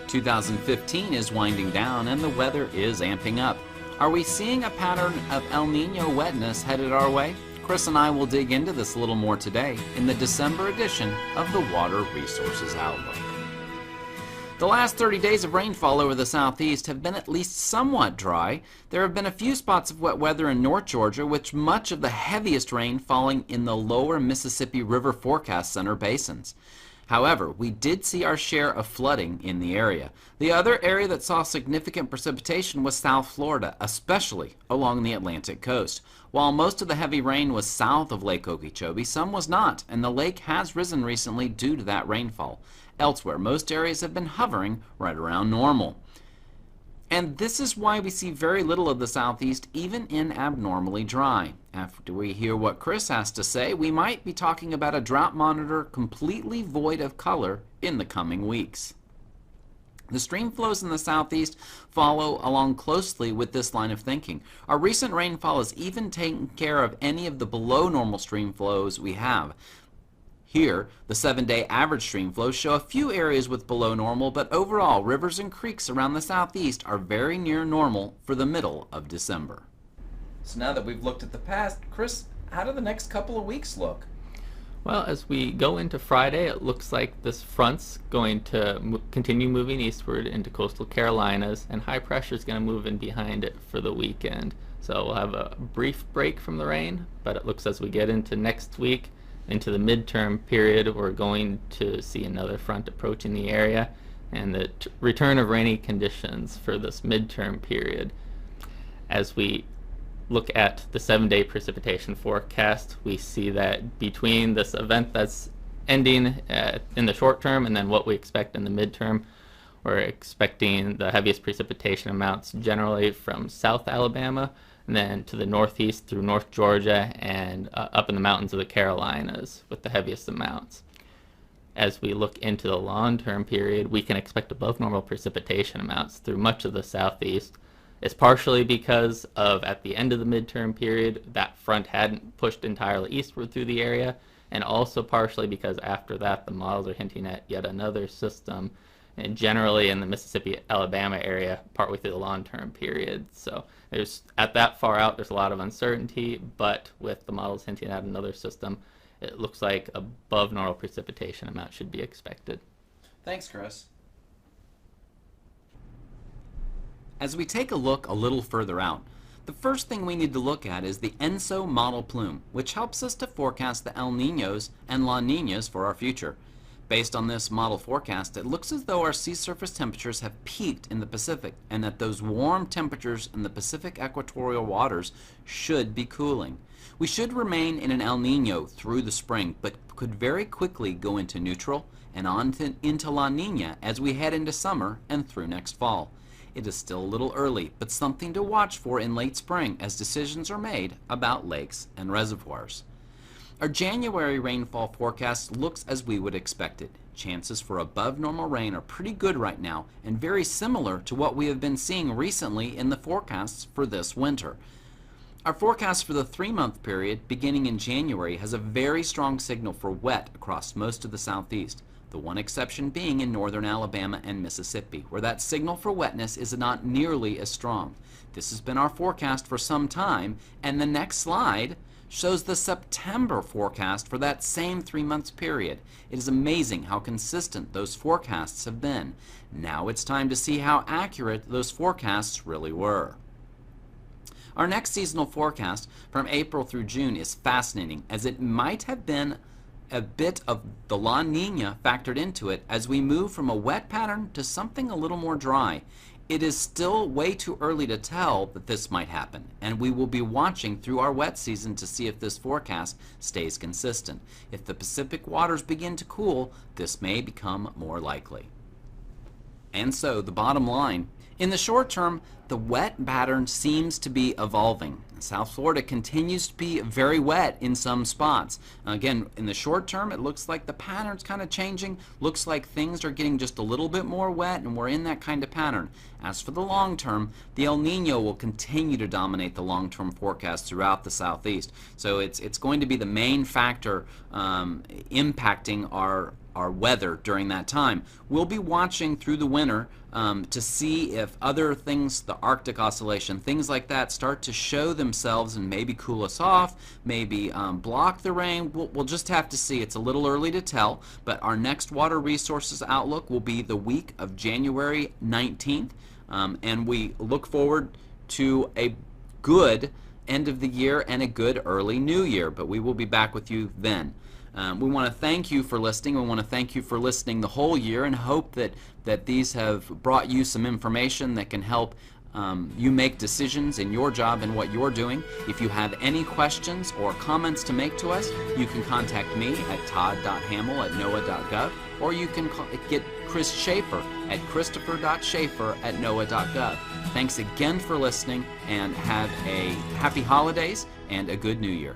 2015 is winding down and the weather is amping up. Are we seeing a pattern of El Nino wetness headed our way? Chris and I will dig into this a little more today in the December edition of the Water Resources Outlook. The last 30 days of rainfall over the southeast have been at least somewhat dry. There have been a few spots of wet weather in North Georgia, with much of the heaviest rain falling in the lower Mississippi River Forecast Center basins. However, we did see our share of flooding in the area. The other area that saw significant precipitation was South Florida, especially along the Atlantic coast. While most of the heavy rain was south of Lake Okeechobee, some was not, and the lake has risen recently due to that rainfall. Elsewhere, most areas have been hovering right around normal. And this is why we see very little of the southeast even in abnormally dry. After we hear what Chris has to say, we might be talking about a drought monitor completely void of color in the coming weeks. The stream flows in the southeast follow along closely with this line of thinking. Our recent rainfall has even taken care of any of the below normal stream flows we have. Here, the 7-day average stream flows show a few areas with below normal, but overall, rivers and creeks around the southeast are very near normal for the middle of December. So now that we've looked at the past, Chris, how do the next couple of weeks look? Well, as we go into Friday, it looks like this front's going to continue moving eastward into coastal Carolinas, and high pressure is going to move in behind it for the weekend. So we'll have a brief break from the rain, but it looks as we get into next week, into the midterm period, we're going to see another front approaching the area and the return of rainy conditions for this midterm period. As we look at the 7-day precipitation forecast, we see that between this event that's ending in the short term and then what we expect in the midterm, we're expecting the heaviest precipitation amounts generally from South Alabama and then to the northeast through North Georgia and up in the mountains of the Carolinas with the heaviest amounts. As we look into the long-term period, we can expect above normal precipitation amounts through much of the southeast. It's partially because of, at the end of the midterm period, that front hadn't pushed entirely eastward through the area, and also partially because after that the models are hinting at yet another system, and generally in the Mississippi-Alabama area partway through the long-term period. So there's, at that far out, there's a lot of uncertainty, but with the models hinting at another system, it looks like above normal precipitation amount should be expected. Thanks, Chris. As we take a look a little further out, the first thing we need to look at is the ENSO model plume, which helps us to forecast the El Niños and La Niñas for our future. Based on this model forecast, it looks as though our sea surface temperatures have peaked in the Pacific and that those warm temperatures in the Pacific equatorial waters should be cooling. We should remain in an El Nino through the spring, but could very quickly go into neutral and on into La Nina as we head into summer and through next fall. It is still a little early, but something to watch for in late spring as decisions are made about lakes and reservoirs. Our January rainfall forecast looks as we would expect it. Chances for above normal rain are pretty good right now and very similar to what we have been seeing recently in the forecasts for this winter. Our forecast for the 3-month period beginning in January has a very strong signal for wet across most of the southeast, the one exception being in northern Alabama and Mississippi, where that signal for wetness is not nearly as strong. This has been our forecast for some time, and the next slide shows the September forecast for that same 3-month period. It is amazing how consistent those forecasts have been. Now it's time to see how accurate those forecasts really were. Our next seasonal forecast from April through June is fascinating, as it might have been a bit of the La Nina factored into it as we move from a wet pattern to something a little more dry. It is still way too early to tell that this might happen, and we will be watching through our wet season to see if this forecast stays consistent. If the Pacific waters begin to cool, this may become more likely. And so, the bottom line, in the short term, the wet pattern seems to be evolving. South Florida continues to be very wet in some spots. Again, in the short term, it looks like the pattern's kind of changing. Looks like things are getting just a little bit more wet, and we're in that kind of pattern. As for the long term, the El Nino will continue to dominate the long-term forecast throughout the southeast. So it's going to be the main factor impacting our weather during that time. We'll be watching through the winter to see if other things, the Arctic oscillation, things like that, start to show themselves and maybe cool us off, maybe block the rain. We'll just have to see. It's a little early to tell, but our next water resources outlook will be the week of January 19th, and we look forward to a good end of the year and a good early new year, but we will be back with you then. We want to thank you for listening. We want to thank you for listening the whole year, and hope that these have brought you some information that can help you make decisions in your job and what you're doing. If you have any questions or comments to make to us, you can contact me at todd.hamill@noaa.gov, or you can get Chris Schaefer at christopher.schaefer@noaa.gov. Thanks again for listening, and have a happy holidays and a good new year.